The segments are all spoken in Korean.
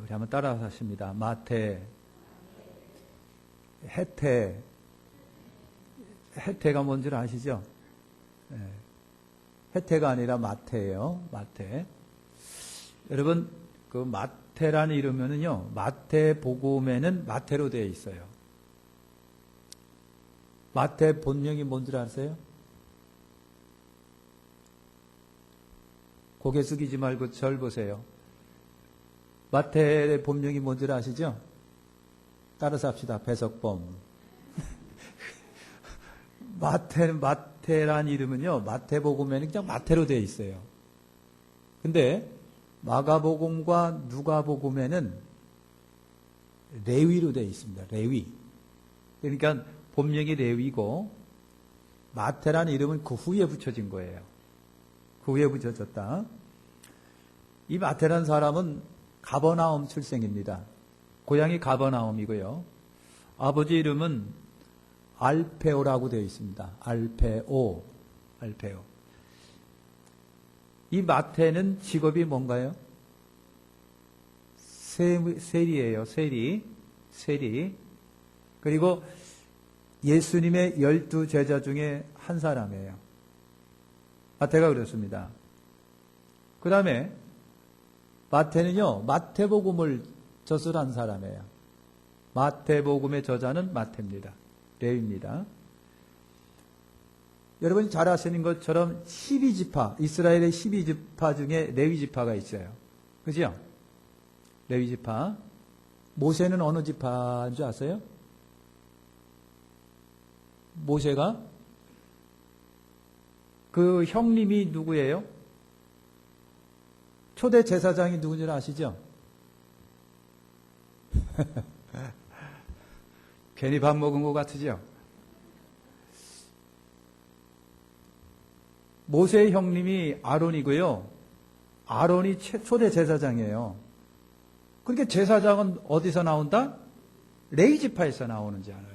우리 한번 따라서 하십니다. 마태, 해태. 해태가 뭔지 아시죠? 네. 해태가 아니라 마태예요. 마태. 여러분, 그 마태라는 이름은요, 마태복음에는 마태로 되어 있어요. 마태 본명이 뭔지 아세요? 고개 숙이지 말고 절 보세요. 마태의 본명이 뭔지 아시죠? 따라서 합시다. 배석범. 마태란 이름은요, 마태복음에는 그냥 마태로 되어 있어요. 근데 마가복음과 누가복음에는 레위로 되어 있습니다. 레위. 그러니까 본명이 레위고 마태란 이름은 그 후에 붙여진 거예요. 그 후에 붙여졌다. 이 마태란 사람은 가버나움 출생입니다. 고향이 가버나움이고요. 아버지 이름은 알페오라고 되어 있습니다. 알페오. 이 마태는 직업이 뭔가요? 세리예요. 세리. 그리고 예수님의 12제자 중에 한 사람이에요. 마태가 그렇습니다. 그 다음에 마태는요, 마태복음을 저술한 사람이에요. 마태복음의 저자는 마태입니다. 레위입니다. 여러분이 잘 아시는 것처럼 12지파, 이스라엘의 12지파 중에 레위지파가 있어요. 그죠? 레위지파. 모세는 어느 지파인 줄 아세요? 모세가 그 형님이 누구예요? 초대 제사장이 누군지 아시죠? 괜히 밥 먹은 것 같으죠? 모세의 형님이 아론이고요. 아론이 초대 제사장이에요. 그러니까 제사장은 어디서 나온다? 레위지파에서 나오는지 알아요.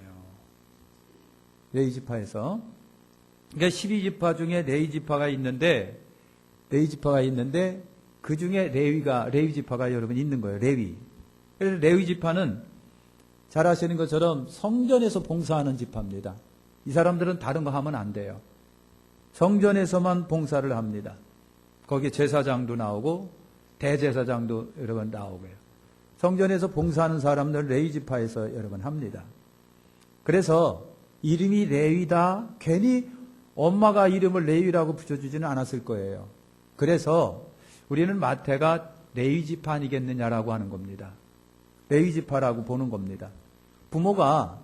레위지파에서. 그러니까 12지파 중에 레위지파가 있는데 그 중에 레위지파가 여러분 있는 거예요. 레위. 그래서 레위지파는 잘 아시는 것처럼 성전에서 봉사하는 지파입니다. 이 사람들은 다른 거 하면 안 돼요. 성전에서만 봉사를 합니다. 거기에 제사장도 나오고 대제사장도 여러 번 나오고요. 성전에서 봉사하는 사람들 레위지파에서 여러 번 합니다. 그래서 이름이 레위다. 괜히 엄마가 이름을 레위라고 붙여주지는 않았을 거예요. 그래서 우리는 마태가 레위지파 아니겠느냐라고 하는 겁니다. 레위지파라고 보는 겁니다. 부모가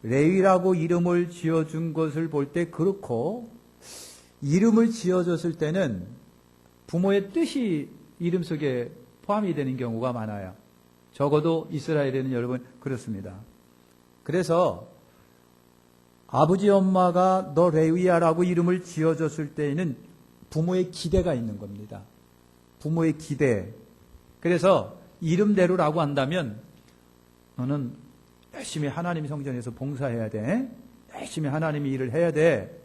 레위라고 이름을 지어준 것을 볼 때 그렇고, 이름을 지어줬을 때는 부모의 뜻이 이름 속에 포함이 되는 경우가 많아요. 적어도 이스라엘에는 여러분 그렇습니다. 그래서 아버지 엄마가 너 레위야라고 이름을 지어줬을 때에는 부모의 기대가 있는 겁니다. 부모의 기대. 그래서 이름대로라고 한다면 너는 열심히 하나님 성전에서 봉사해야 돼. 열심히 하나님의 일을 해야 돼.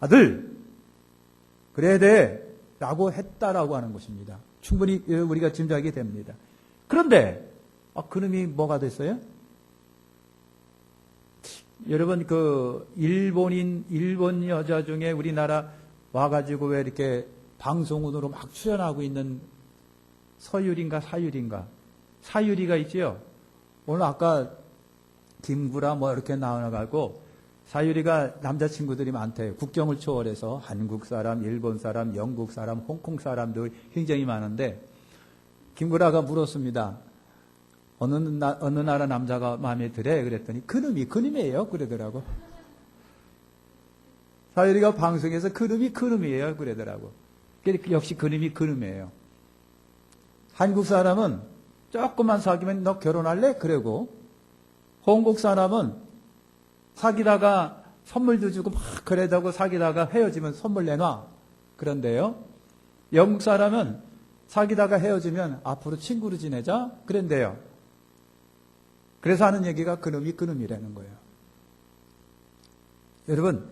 아들, 그래야 돼. 라고 했다라고 하는 것입니다. 충분히 우리가 짐작이 됩니다. 그런데 그놈이 뭐가 됐어요? 여러분 일본 여자 중에 우리나라 와가지고 왜 이렇게 방송으로 막 출연하고 있는 서유리인가 사유리가 있지요. 오늘 아까 김구라 이렇게 나와가고 사유리가 남자친구들이 많대요. 국경을 초월해서 한국 사람, 일본 사람, 영국 사람, 홍콩 사람도 굉장히 많은데 김구라가 물었습니다. 어느 나라 남자가 마음에 들어? 그랬더니 그놈이에요. 그러더라고. 사유리가 방송에서 그놈이에요. 그러더라고. 역시 그놈이에요. 한국 사람은 조금만 사귀면 너 결혼할래? 그러고 홍콩 사람은 사귀다가 선물도 주고 막 그러다고 사귀다가 헤어지면 선물 내놔. 그런데요. 영국 사람은 사귀다가 헤어지면 앞으로 친구로 지내자. 그런데요. 그래서 하는 얘기가 그놈이라는 거예요. 여러분,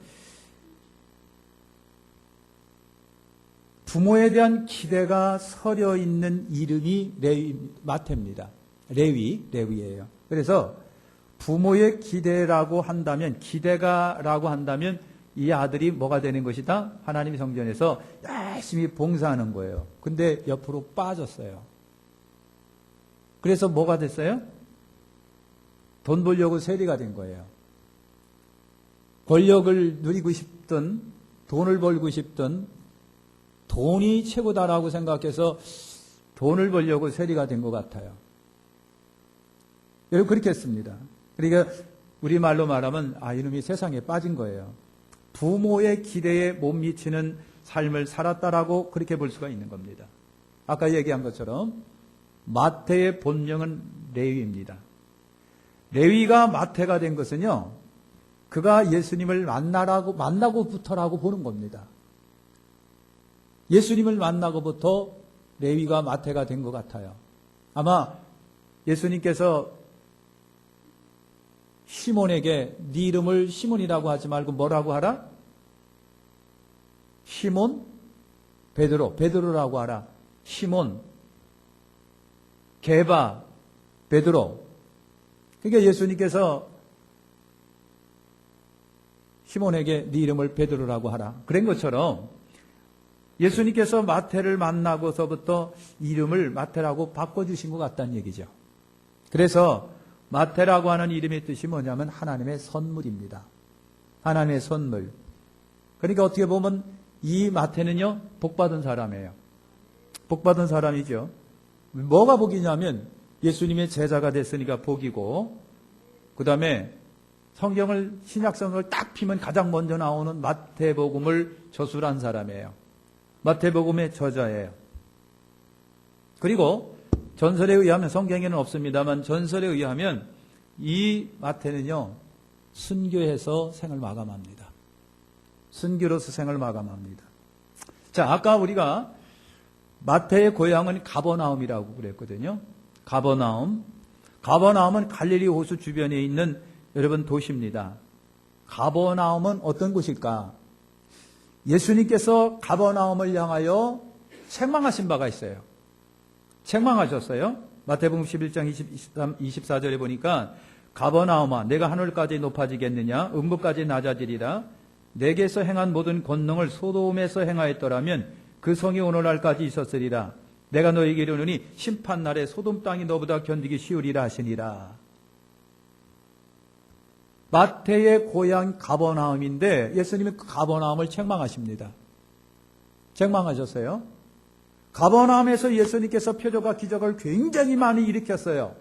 부모에 대한 기대가 서려 있는 이름이 마태입니다. 레위예요. 그래서 부모의 기대라고 한다면, 기대가라고 한다면 이 아들이 뭐가 되는 것이다? 하나님이 성전에서 열심히 봉사하는 거예요. 근데 옆으로 빠졌어요. 그래서 뭐가 됐어요? 돈 벌려고 세리가 된 거예요. 권력을 누리고 싶든 돈을 벌고 싶든 돈이 최고다라고 생각해서 돈을 벌려고 세리가 된 것 같아요. 여러분 그렇게 했습니다. 그러니까 우리말로 말하면 이놈이 세상에 빠진 거예요. 부모의 기대에 못 미치는 삶을 살았다라고 그렇게 볼 수가 있는 겁니다. 아까 얘기한 것처럼 마태의 본명은 레위입니다. 레위가 마태가 된 것은요, 그가 예수님을 만나고부터라고 보는 겁니다. 예수님을 만나고부터 레위가 마태가 된 것 같아요. 아마 예수님께서 시몬에게 네 이름을 시몬이라고 하지 말고 뭐라고 하라? 시몬 베드로라고 하라. 시몬 게바 베드로. 그러니까 예수님께서 시몬에게 네 이름을 베드로라고 하라. 그런 것처럼 예수님께서 마태를 만나고서부터 이름을 마태라고 바꿔주신 것 같다는 얘기죠. 그래서 마태라고 하는 이름의 뜻이 뭐냐면 하나님의 선물입니다. 하나님의 선물. 그러니까 어떻게 보면 이 마태는요, 복받은 사람이에요. 복받은 사람이죠. 뭐가 복이냐면 예수님의 제자가 됐으니까 복이고, 그 다음에 성경을, 신약성경을 딱 피면 가장 먼저 나오는 마태복음을 저술한 사람이에요. 마태복음의 저자예요. 그리고 전설에 의하면, 성경에는 없습니다만 전설에 의하면 이 마태는요, 순교해서 생을 마감합니다. 순교로서 생을 마감합니다. 자, 아까 우리가 마태의 고향은 가버나움이라고 그랬거든요. 가버나움은 갈릴리 호수 주변에 있는 여러분 도시입니다. 가버나움은 어떤 곳일까? 예수님께서 가버나움을 향하여 책망하신 바가 있어요. 책망하셨어요. 마태복음 11장 24절에 보니까 가버나움아 내가 하늘까지 높아지겠느냐 음부까지 낮아지리라. 내게서 행한 모든 권능을 소돔에서 행하였더라면 그 성이 오늘날까지 있었으리라. 내가 너에게 이르노니 심판날에 소돔 땅이 너보다 견디기 쉬우리라 하시니라. 마태의 고향 가버나움인데 예수님이 그 가버나움을 책망하십니다. 책망하셨어요. 가버나움에서 예수님께서 표적과 기적을 굉장히 많이 일으켰어요.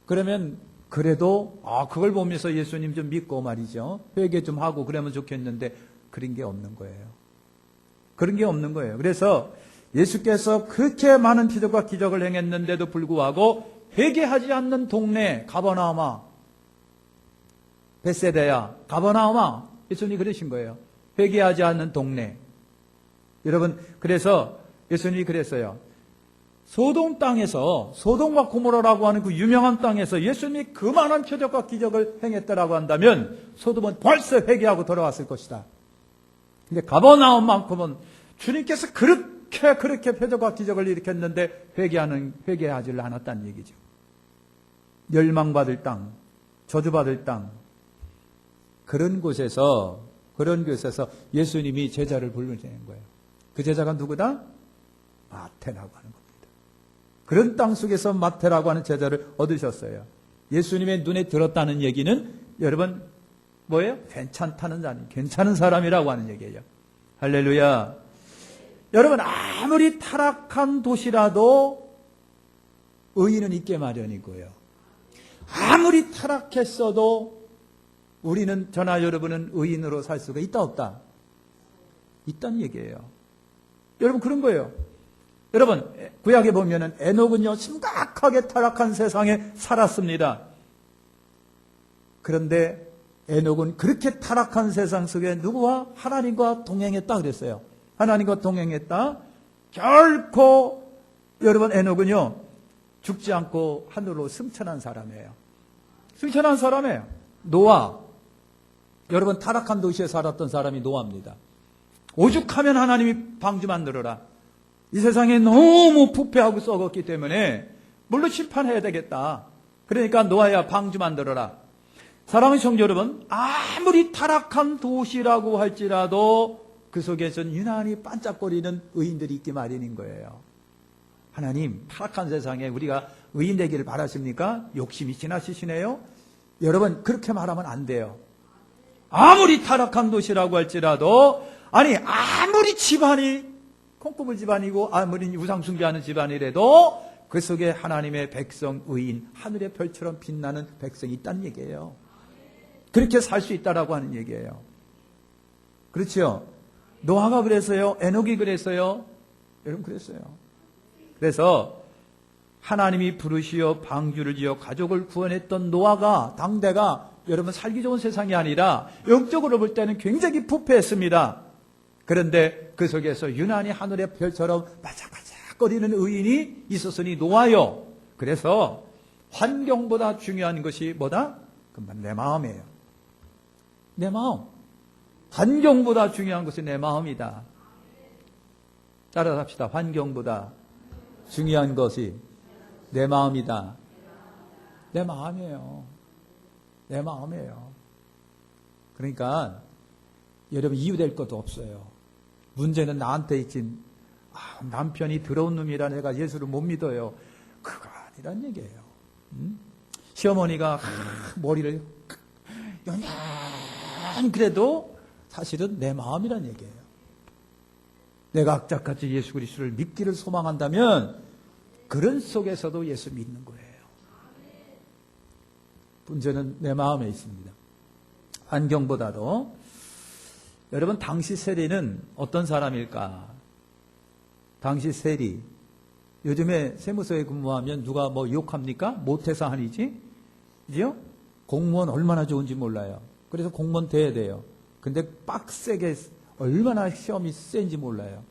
그러면 그래도 그걸 보면서 예수님 좀 믿고 말이죠. 회개 좀 하고 그러면 좋겠는데 그런 게 없는 거예요. 그런 게 없는 거예요. 그래서 예수께서 그렇게 많은 표적과 기적을 행했는데도 불구하고 회개하지 않는 동네 가버나움아, 벳세다야, 가버나움아, 예수님이 그러신 거예요. 회개하지 않는 동네. 여러분, 그래서 예수님이 그랬어요. 소돔 땅에서, 소돔과 고모라라고 하는 그 유명한 땅에서 예수님이 그만한 표적과 기적을 행했다라고 한다면 소돔은 벌써 회개하고 돌아왔을 것이다. 근데 가버나움만큼은 주님께서 그렇게 표적과 기적을 일으켰는데 회개하지를 않았다는 얘기죠. 멸망받을 땅, 저주받을 땅, 그런 곳에서 예수님이 제자를 불러내는 거예요. 그 제자가 누구다? 마태라고 하는 겁니다. 그런 땅 속에서 마태라고 하는 제자를 얻으셨어요. 예수님의 눈에 들었다는 얘기는 여러분 뭐예요? 괜찮다는 사람, 괜찮은 사람이라고 하는 얘기예요. 할렐루야. 여러분 아무리 타락한 도시라도 의인은 있게 마련이고요. 아무리 타락했어도 우리는, 저나 여러분은 의인으로 살 수가 있다 없다? 있다는 얘기예요. 여러분 그런 거예요. 여러분 구약에 보면은 에녹은요 심각하게 타락한 세상에 살았습니다. 그런데 에녹은 그렇게 타락한 세상 속에 누구와? 하나님과 동행했다 그랬어요. 하나님과 동행했다. 결코 여러분 에녹은요 죽지 않고 하늘로 승천한 사람이에요. 승천한 사람이에요. 노아, 여러분 타락한 도시에 살았던 사람이 노아입니다. 오죽하면 하나님이 방주 만들어라. 이 세상에 너무 부패하고 썩었기 때문에 물로 심판해야 되겠다. 그러니까 노아야 방주 만들어라. 사랑하는 성도 여러분, 아무리 타락한 도시라고 할지라도 그 속에서는 유난히 반짝거리는 의인들이 있기 마련인 거예요. 하나님, 타락한 세상에 우리가 의인 되기를 바라십니까? 욕심이 지나치시네요? 여러분, 그렇게 말하면 안 돼요. 아무리 타락한 도시라고 할지라도, 아무리 집안이 콩고물 집안이고 아무리 우상숭배하는 집안이라도 그 속에 하나님의 백성 의인, 하늘의 별처럼 빛나는 백성이 있다는 얘기예요. 그렇게 살 수 있다라고 하는 얘기예요. 그렇죠? 노아가 그랬어요. 에녹이 그랬어요. 여러분 그랬어요. 그래서 하나님이 부르시어 방주를 지어 가족을 구원했던 노아가, 당대가 여러분 살기 좋은 세상이 아니라 영적으로 볼 때는 굉장히 부패했습니다. 그런데 그 속에서 유난히 하늘의 별처럼 바짝바짝거리는 의인이 있었으니 노아요. 그래서 환경보다 중요한 것이 뭐다? 그건 내 마음이에요. 내 마음. 환경보다 중요한 것이 내 마음이다. 따라합시다. 환경보다 중요한 것이 내 마음이다. 내 마음이에요. 내 마음이에요. 그러니까 여러분 이유될 것도 없어요. 문제는 나한테 있지. 남편이 더러운 놈이라 내가 예수를 못 믿어요. 그거 아니란 얘기예요. 시어머니가 머리를 연연 그래도 사실은 내 마음이란 얘기예요. 내가 악착같이 예수 그리스도를 믿기를 소망한다면 그런 속에서도 예수 믿는 거예요. 문제는 내 마음에 있습니다. 환경보다도. 여러분, 당시 세리는 어떤 사람일까? 당시 세리. 요즘에 세무서에 근무하면 누가 뭐 욕합니까? 못해서 아니지? 그죠? 공무원 얼마나 좋은지 몰라요. 그래서 공무원 돼야 돼요. 근데 빡세게 얼마나 시험이 센지 몰라요.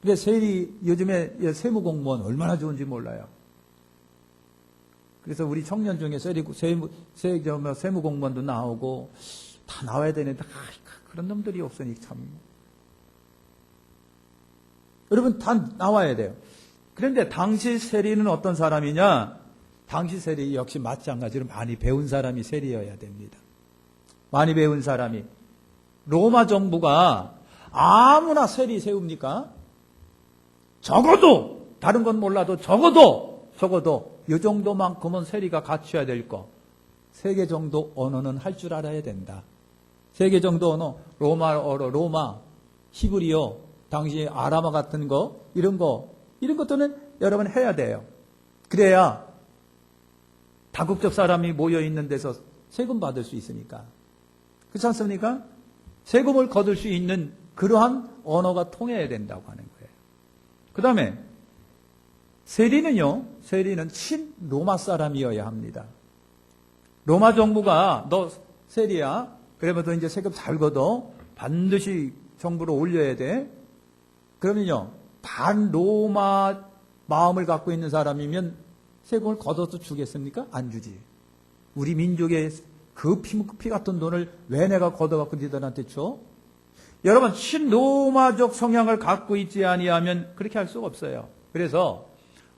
근데 세리, 요즘에 세무공무원 얼마나 좋은지 몰라요. 그래서 우리 청년 중에 세무공무원도 나오고 다 나와야 되는데 그런 놈들이 없으니 참. 여러분 다 나와야 돼요. 그런데 당시 세리는 어떤 사람이냐? 당시 세리 역시 마찬가지로 많이 배운 사람이 세리여야 됩니다. 많이 배운 사람이. 로마 정부가 아무나 세리 세웁니까? 적어도 다른 건 몰라도 적어도 이 정도만큼은 세리가 갖춰야 될 거. 3개 정도 언어는 할 줄 알아야 된다. 3개 정도 언어, 로마어로, 로마, 히브리어, 당시 아람어 같은 거, 이런 것들은 여러분 해야 돼요. 그래야 다국적 사람이 모여 있는 데서 세금 받을 수 있으니까. 그렇지 않습니까? 세금을 거둘 수 있는 그러한 언어가 통해야 된다고 하는 거예요. 그 다음에 세리는 친로마 사람이어야 합니다. 로마 정부가 너 세리야. 그러면 너 이제 세금 잘 걷어. 반드시 정부로 올려야 돼. 그러면요, 반로마 마음을 갖고 있는 사람이면 세금을 걷어서 주겠습니까? 안 주지. 우리 민족의 그 피 같은 돈을 왜 내가 걷어갖고 니들한테 줘? 여러분, 친로마적 성향을 갖고 있지 아니하면 그렇게 할 수가 없어요. 그래서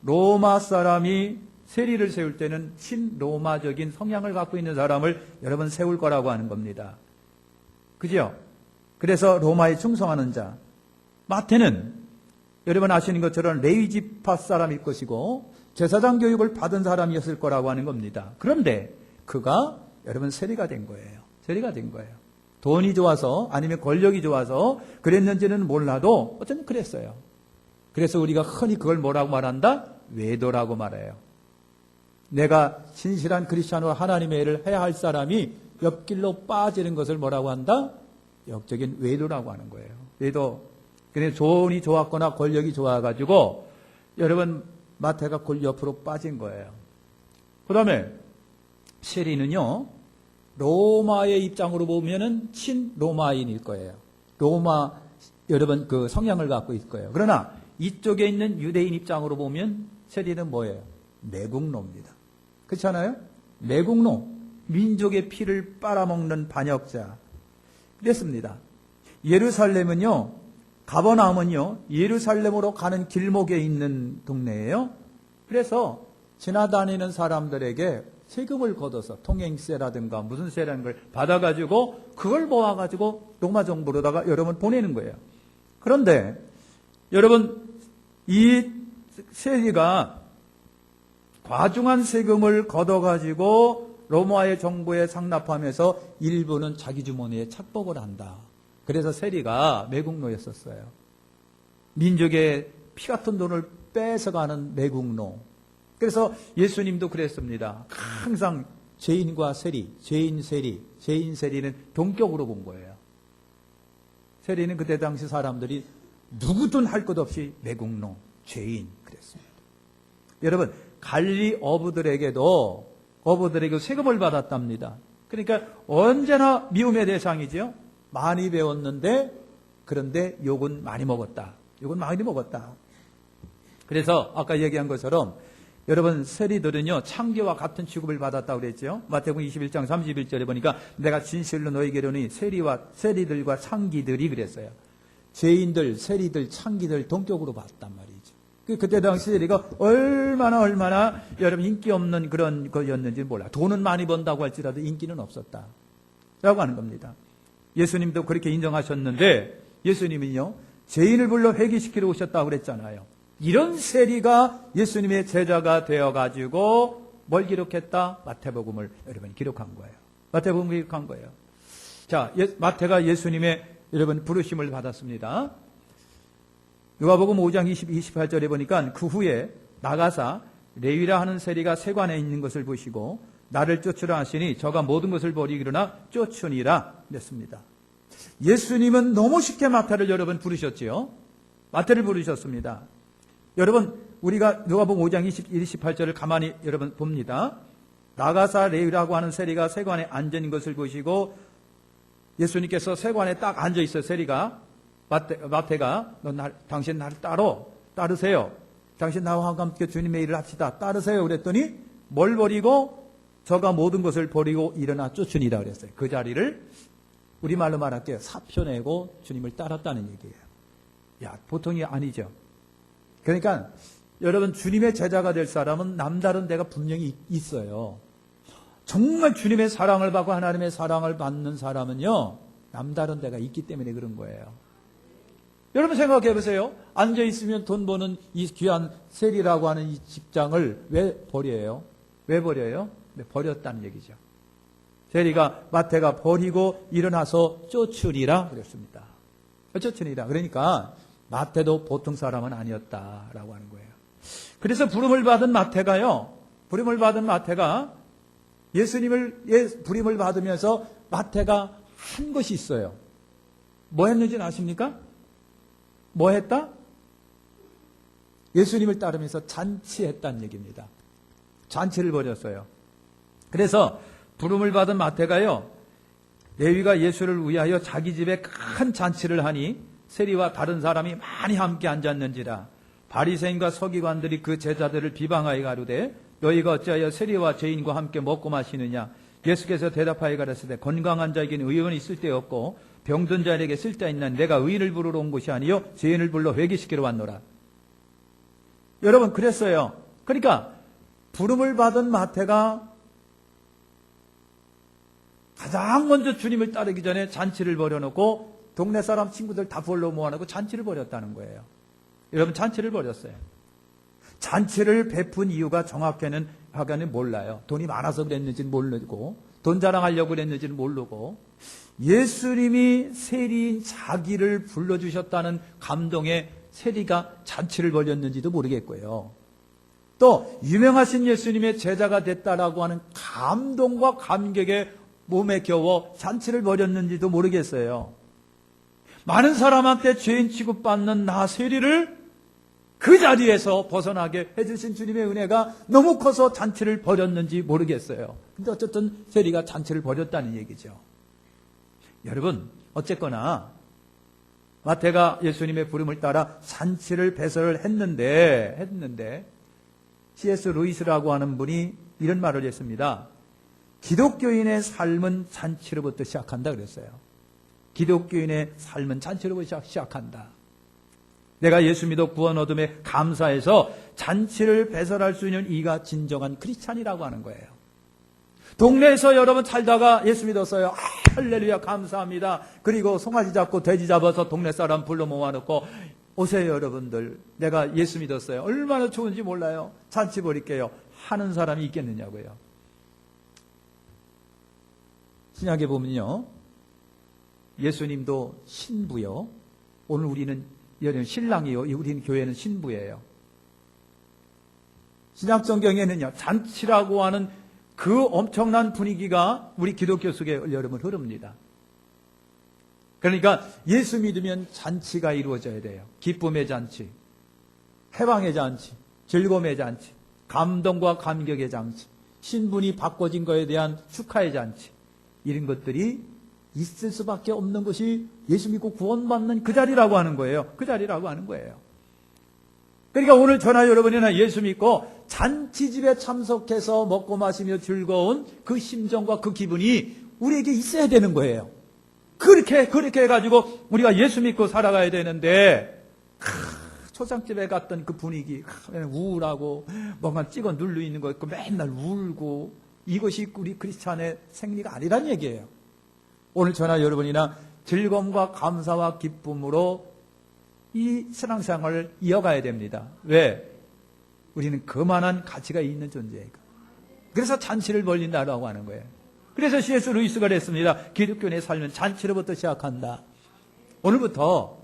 로마 사람이 세리를 세울 때는 친로마적인 성향을 갖고 있는 사람을 여러분 세울 거라고 하는 겁니다. 그죠? 그래서 로마에 충성하는 자. 마태는 여러분 아시는 것처럼 레위 지파 사람일 것이고 제사장 교육을 받은 사람이었을 거라고 하는 겁니다. 그런데 그가 여러분 세리가 된 거예요. 세리가 된 거예요. 돈이 좋아서 아니면 권력이 좋아서 그랬는지는 몰라도 어쨌든 그랬어요. 그래서 우리가 흔히 그걸 뭐라고 말한다? 외도라고 말해요. 내가 진실한 크리스찬으로 하나님의 일을 해야 할 사람이 옆길로 빠지는 것을 뭐라고 한다? 역적인 외도라고 하는 거예요. 외도. 그래서 돈이 좋았거나 권력이 좋아가지고 여러분 마태가 골 옆으로 빠진 거예요. 그 다음에 세리는요, 로마의 입장으로 보면은 친로마인일 거예요. 로마 여러분 그 성향을 갖고 있을 거예요. 그러나 이쪽에 있는 유대인 입장으로 보면 세리는 뭐예요? 매국노입니다. 그렇잖아요? 매국노, 민족의 피를 빨아먹는 반역자. 그랬습니다. 예루살렘은요, 가버나움은요, 예루살렘으로 가는 길목에 있는 동네예요. 그래서 지나다니는 사람들에게 세금을 걷어서 통행세라든가 무슨 세라는 걸 받아가지고 그걸 모아가지고 로마 정부로다가 여러분 보내는 거예요. 그런데 여러분 이 세리가 과중한 세금을 걷어가지고 로마의 정부에 상납하면서 일부는 자기 주머니에 착복을 한다. 그래서 세리가 매국노였었어요. 민족의 피 같은 돈을 뺏어가는 매국노. 그래서 예수님도 그랬습니다. 항상 죄인과 세리, 죄인 세리는 동격으로 본 거예요. 세리는 그때 당시 사람들이 누구든 할 것 없이 매국노, 죄인 그랬습니다. 여러분 갈릴리 어부들에게도 세금을 받았답니다. 그러니까 언제나 미움의 대상이죠. 많이 배웠는데 그런데 욕은 많이 먹었다. 그래서 아까 얘기한 것처럼 여러분 세리들은요 창기와 같은 취급을 받았다고 그랬죠. 마태복음 21장 31절에 보니까 내가 진실로 너희에게 이르노니 세리들과 창기들이 그랬어요. 죄인들, 세리들, 창기들 동격으로 봤단 말이죠. 그때 당시 세리가 얼마나 여러분 인기 없는 그런 거였는지 몰라. 돈은 많이 번다고 할지라도 인기는 없었다 라고 하는 겁니다. 예수님도 그렇게 인정하셨는데 예수님은요 죄인을 불러 회개시키러 오셨다고 그랬잖아요. 이런 세리가 예수님의 제자가 되어가지고 뭘 기록했다? 마태복음을 여러분 기록한 거예요. 마태복음을 기록한 거예요. 자, 마태가 예수님의 여러분 부르심을 받았습니다. 누가복음 5장 28절에 보니까 그 후에 나가사 레위라 하는 세리가 세관에 있는 것을 보시고 나를 쫓으라 하시니 저가 모든 것을 버리기로나 쫓으니라 그랬습니다. 예수님은 너무 쉽게 마태를 여러분 부르셨지요. 마태를 부르셨습니다. 여러분 우리가 누가복음 5장 28절을 가만히 여러분 봅니다. 나가사 레위라고 하는 세리가 세관에 앉아 있는 것을 보시고 예수님께서 세관에 딱 앉아 있어. 세리가 마태가 당신 나를 따르세요. 당신 나와 함께 주님의 일을 합시다. 따르세요. 그랬더니 뭘 버리고 저가 모든 것을 버리고 일어나 쫓으니라 그랬어요. 그 자리를 우리말로 말할게요. 사표 내고 주님을 따랐다는 얘기예요. 야, 보통이 아니죠. 그러니까 여러분 주님의 제자가 될 사람은 남다른 데가 분명히 있어요. 정말 주님의 사랑을 받고 하나님의 사랑을 받는 사람은요. 남다른 데가 있기 때문에 그런 거예요. 여러분 생각해 보세요. 앉아있으면 돈 버는 이 귀한 세리라고 하는 이 직장을 왜 버려요? 왜 버려요? 네, 버렸다는 얘기죠. 세리가 마태가 버리고 일어나서 쫓으리라 그랬습니다. 쫓으리라. 그러니까 마태도 보통 사람은 아니었다라고 하는 거예요. 그래서 부름을 받은 마태가 예수님을 부름을 받으면서 마태가 한 것이 있어요. 뭐 했는지는 아십니까? 뭐 했다? 예수님을 따르면서 잔치했다는 얘기입니다. 잔치를 벌였어요. 그래서 부름을 받은 마태가요, 레위가 예수를 위하여 자기 집에 큰 잔치를 하니 세리와 다른 사람이 많이 함께 앉았는지라. 바리새인과 서기관들이 그 제자들을 비방하여 가로되 너희가 어찌하여 세리와 죄인과 함께 먹고 마시느냐. 예수께서 대답하여 가라사대 건강한 자에게는 의원이 있을 데 없고 병든 자에게 쓸데있는 내가 의인을 부르러 온 것이 아니요 죄인을 불러 회개시키러 왔노라. 여러분 그랬어요. 그러니까 부름을 받은 마태가 가장 먼저 주님을 따르기 전에 잔치를 벌여놓고 동네 사람 친구들 다 불러 모아놓고 잔치를 벌였다는 거예요. 여러분 잔치를 벌였어요. 잔치를 베푼 이유가 정확히는 몰라요. 돈이 많아서 그랬는지는 모르고 돈 자랑하려고 그랬는지는 모르고 예수님이 세리인 자기를 불러주셨다는 감동에 세리가 잔치를 벌였는지도 모르겠고요. 또 유명하신 예수님의 제자가 됐다라고 하는 감동과 감격에 몸에 겨워 잔치를 벌였는지도 모르겠어요. 많은 사람한테 죄인 취급받는 나 세리를 그 자리에서 벗어나게 해주신 주님의 은혜가 너무 커서 잔치를 벌였는지 모르겠어요. 근데 어쨌든 세리가 잔치를 벌였다는 얘기죠. 여러분 어쨌거나 마태가 예수님의 부름을 따라 잔치를 배설을 했는데 C.S. 루이스라고 하는 분이 이런 말을 했습니다. 기독교인의 삶은 잔치로부터 시작한다 그랬어요. 기독교인의 삶은 잔치로부터 시작한다. 내가 예수 믿어 구원 얻음에 감사해서 잔치를 배설할 수 있는 이가 진정한 크리스찬이라고 하는 거예요. 동네에서 여러분 살다가 예수 믿었어요. 할렐루야 감사합니다. 그리고 송아지 잡고 돼지 잡아서 동네 사람 불러 모아놓고 오세요 여러분들. 내가 예수 믿었어요. 얼마나 좋은지 몰라요. 잔치 벌일게요. 하는 사람이 있겠느냐고요. 신약에 보면요. 예수님도 신부요. 오늘 우리는 신랑이요. 우리는 교회는 신부예요. 신약 성경에는요. 잔치라고 하는 그 엄청난 분위기가 우리 기독교 속에 여러분 흐릅니다. 그러니까 예수 믿으면 잔치가 이루어져야 돼요. 기쁨의 잔치, 해방의 잔치, 즐거움의 잔치, 감동과 감격의 잔치, 신분이 바꿔진 것에 대한 축하의 잔치, 이런 것들이 있을 수밖에 없는 것이 예수 믿고 구원받는 그 자리라고 하는 거예요. 그 자리라고 하는 거예요. 그러니까 오늘 저나 여러분이나 예수 믿고 잔치집에 참석해서 먹고 마시며 즐거운 그 심정과 그 기분이 우리에게 있어야 되는 거예요. 그렇게 해가지고 우리가 예수 믿고 살아가야 되는데 초상집에 갔던 그 분위기 우울하고 뭔가 찍어 눌러 있는 거 있고 맨날 울고 이것이 우리 크리스찬의 생리가 아니란 얘기예요. 오늘 저나 여러분이나 즐거움과 감사와 기쁨으로 이 신앙생활을 이어가야 됩니다. 왜? 우리는 그만한 가치가 있는 존재예요. 그래서 잔치를 벌린다라고 하는 거예요. 그래서 C.S. 루이스가 그랬습니다. 기독교인의 삶은 잔치로부터 시작한다. 오늘부터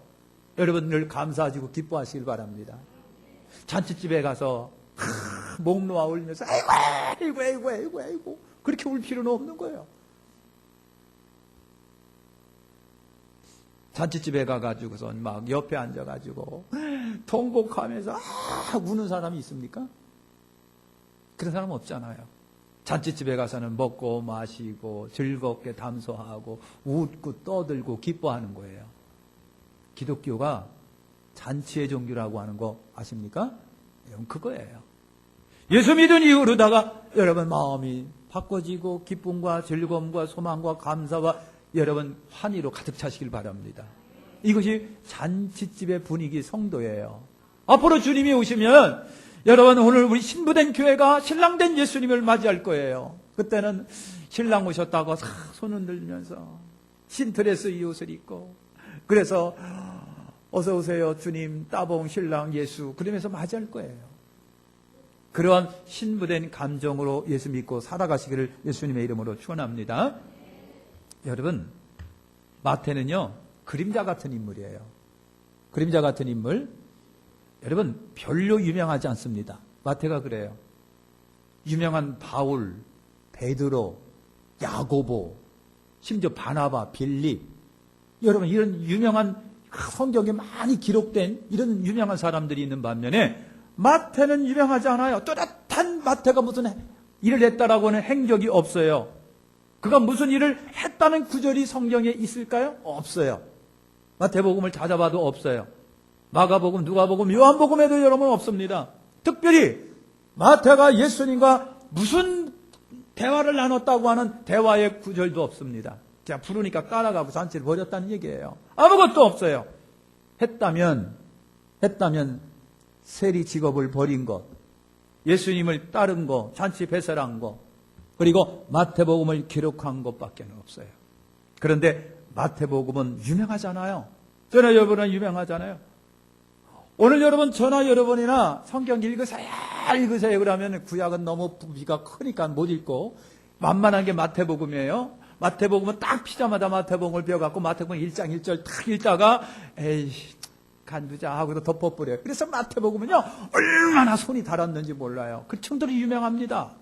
여러분들 감사하시고 기뻐하시길 바랍니다. 잔치집에 가서 목 놓아 울면서 아이고 그렇게 울 필요는 없는 거예요. 잔치집에 가가지고선 막 옆에 앉아가지고 통곡하면서 우는 사람이 있습니까? 그런 사람 없잖아요. 잔치집에 가서는 먹고 마시고 즐겁게 담소하고 웃고 떠들고 기뻐하는 거예요. 기독교가 잔치의 종교라고 하는 거 아십니까? 여러분 그거예요. 예수 믿은 이후로다가 여러분 마음이 바꿔지고 기쁨과 즐거움과 소망과 감사와 여러분 환희로 가득 차시길 바랍니다. 이것이 잔치집의 분위기 성도예요. 앞으로 주님이 오시면 여러분 오늘 우리 신부된 교회가 신랑된 예수님을 맞이할 거예요. 그때는 신랑 오셨다고 손 흔들면서 신드레스 이 옷을 입고 그래서 어서 오세요 주님 따봉 신랑 예수 그러면서 맞이할 거예요. 그러한 신부된 감정으로 예수 믿고 살아가시기를 예수님의 이름으로 축원합니다. 여러분 마태는요 그림자 같은 인물이에요. 그림자 같은 인물 여러분 별로 유명하지 않습니다. 마태가 그래요. 유명한 바울, 베드로, 야고보, 심지어 바나바, 빌립 여러분 이런 유명한 성경에 많이 기록된 이런 유명한 사람들이 있는 반면에 마태는 유명하지 않아요. 또렷한 마태가 무슨 일을 했다라고 하는 행적이 없어요. 그가 무슨 일을 했다는 구절이 성경에 있을까요? 없어요. 마태복음을 찾아봐도 없어요. 마가복음, 누가복음, 요한복음에도 여러분 없습니다. 특별히 마태가 예수님과 무슨 대화를 나눴다고 하는 대화의 구절도 없습니다. 제가 부르니까 따라가고 잔치를 벌였다는 얘기예요. 아무것도 없어요. 했다면 세리 직업을 버린 것, 예수님을 따른 것, 잔치 배설한 것, 그리고 마태복음을 기록한 것밖에 없어요. 그런데 마태복음은 유명하잖아요. 저나 여러분은 유명하잖아요. 오늘 여러분 저나 여러분이나 성경 읽으세요 그러면 구약은 너무 부피가 크니까 못 읽고 만만한 게 마태복음이에요. 마태복음은 딱 피자마자 마태복음을 배워갖고 마태복음 1장 1절 딱 읽다가 에이 간두자 하고도 덮어버려요. 그래서 마태복음은요 얼마나 손이 달았는지 몰라요. 그 정도로 유명합니다.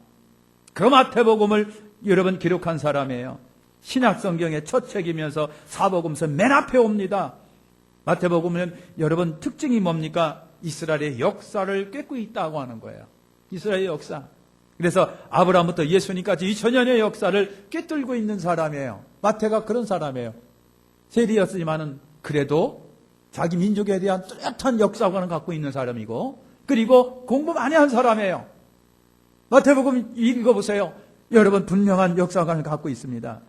그 마태복음을 여러분 기록한 사람이에요. 신약성경의 첫 책이면서 사복음서 맨 앞에 옵니다. 마태복음은 여러분 특징이 뭡니까? 이스라엘의 역사를 꿰고 있다고 하는 거예요. 이스라엘의 역사. 그래서 아브라함부터 예수님까지 2000년의 역사를 꿰뚫고 있는 사람이에요. 마태가 그런 사람이에요. 세리였지만은 그래도 자기 민족에 대한 뚜렷한 역사관을 갖고 있는 사람이고 그리고 공부 많이 한 사람이에요. 마태복음 읽어보세요. 여러분 분명한 역사관을 갖고 있습니다.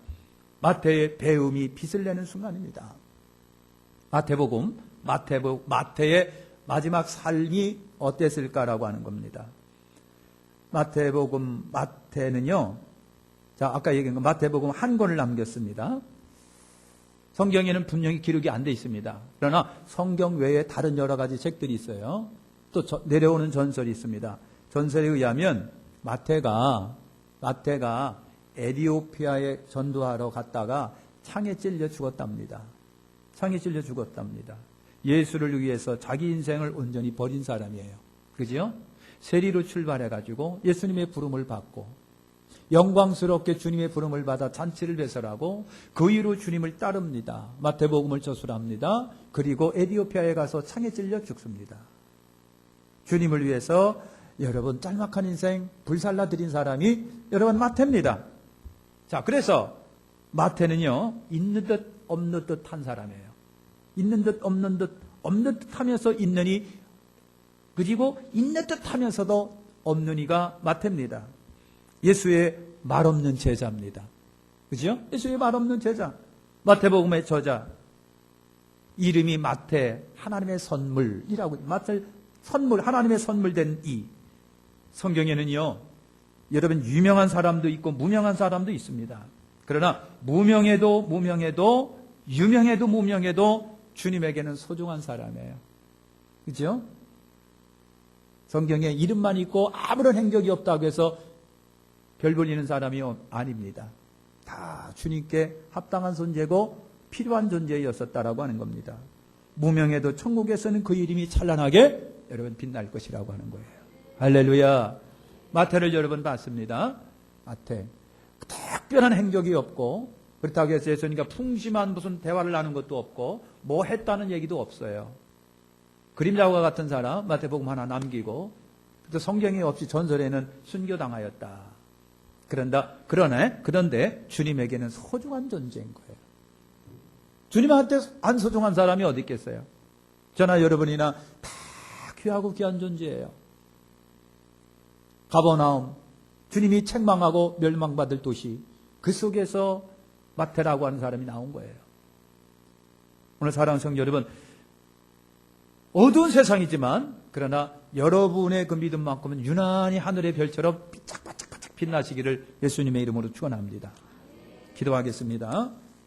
마태의 배움이 빛을 내는 순간입니다. 마태복음, 마태의 마지막 삶이 어땠을까라고 하는 겁니다. 마태는요, 자, 아까 얘기한 거 마태복음 한 권을 남겼습니다. 성경에는 분명히 기록이 안 돼 있습니다. 그러나 성경 외에 다른 여러 가지 책들이 있어요. 또 내려오는 전설이 있습니다. 전설에 의하면 마태가 에티오피아에 전도하러 갔다가 창에 찔려 죽었답니다. 창에 찔려 죽었답니다. 예수를 위해서 자기 인생을 온전히 버린 사람이에요. 그죠? 세리로 출발해가지고 예수님의 부름을 받고 영광스럽게 주님의 부름을 받아 잔치를 배설하고 그 이후로 주님을 따릅니다. 마태복음을 저술합니다. 그리고 에티오피아에 가서 창에 찔려 죽습니다. 주님을 위해서 여러분 짤막한 인생 불살라 드린 사람이 여러분 마태입니다. 자, 그래서 마태는요, 있는 듯 없는 듯 한 사람이에요. 있는 듯 없는 듯 하면서 있느니, 그리고 있는 듯 하면서도 없느니가 마태입니다. 예수의 말없는 제자입니다. 그죠? 예수의 말없는 제자. 마태복음의 저자. 이름이 마태, 하나님의 선물이라고. 마태 선물, 하나님의 선물된 이. 성경에는요, 여러분 유명한 사람도 있고 무명한 사람도 있습니다. 그러나 무명해도 유명해도 주님에게는 소중한 사람이에요. 그죠? 성경에 이름만 있고 아무런 행적이 없다고 해서 별 볼리는 사람이 아닙니다. 다 주님께 합당한 존재고 필요한 존재였었다라고 하는 겁니다. 무명해도 천국에서는 그 이름이 찬란하게 여러분 빛날 것이라고 하는 거예요. 할렐루야. 마태를 여러분 봤습니다. 마태. 특별한 행적이 없고, 그렇다고 해서 예수님과 풍심한 무슨 대화를 나눈 것도 없고, 뭐 했다는 얘기도 없어요. 그림자와 같은 사람, 마태복음 하나 남기고, 또 성경이 없이 전설에는 순교당하였다. 그런데 주님에게는 소중한 존재인 거예요. 주님한테 안 소중한 사람이 어디 있겠어요? 저나 여러분이나 다 귀하고 귀한 존재예요. 가버나움, 주님이 책망하고 멸망받을 도시, 그 속에서 마태라고 하는 사람이 나온 거예요. 오늘 사랑하는 성도 여러분, 어두운 세상이지만 그러나 여러분의 그 믿음만큼은 유난히 하늘의 별처럼 반짝반짝 빛나시기를 예수님의 이름으로 축원합니다. 기도하겠습니다.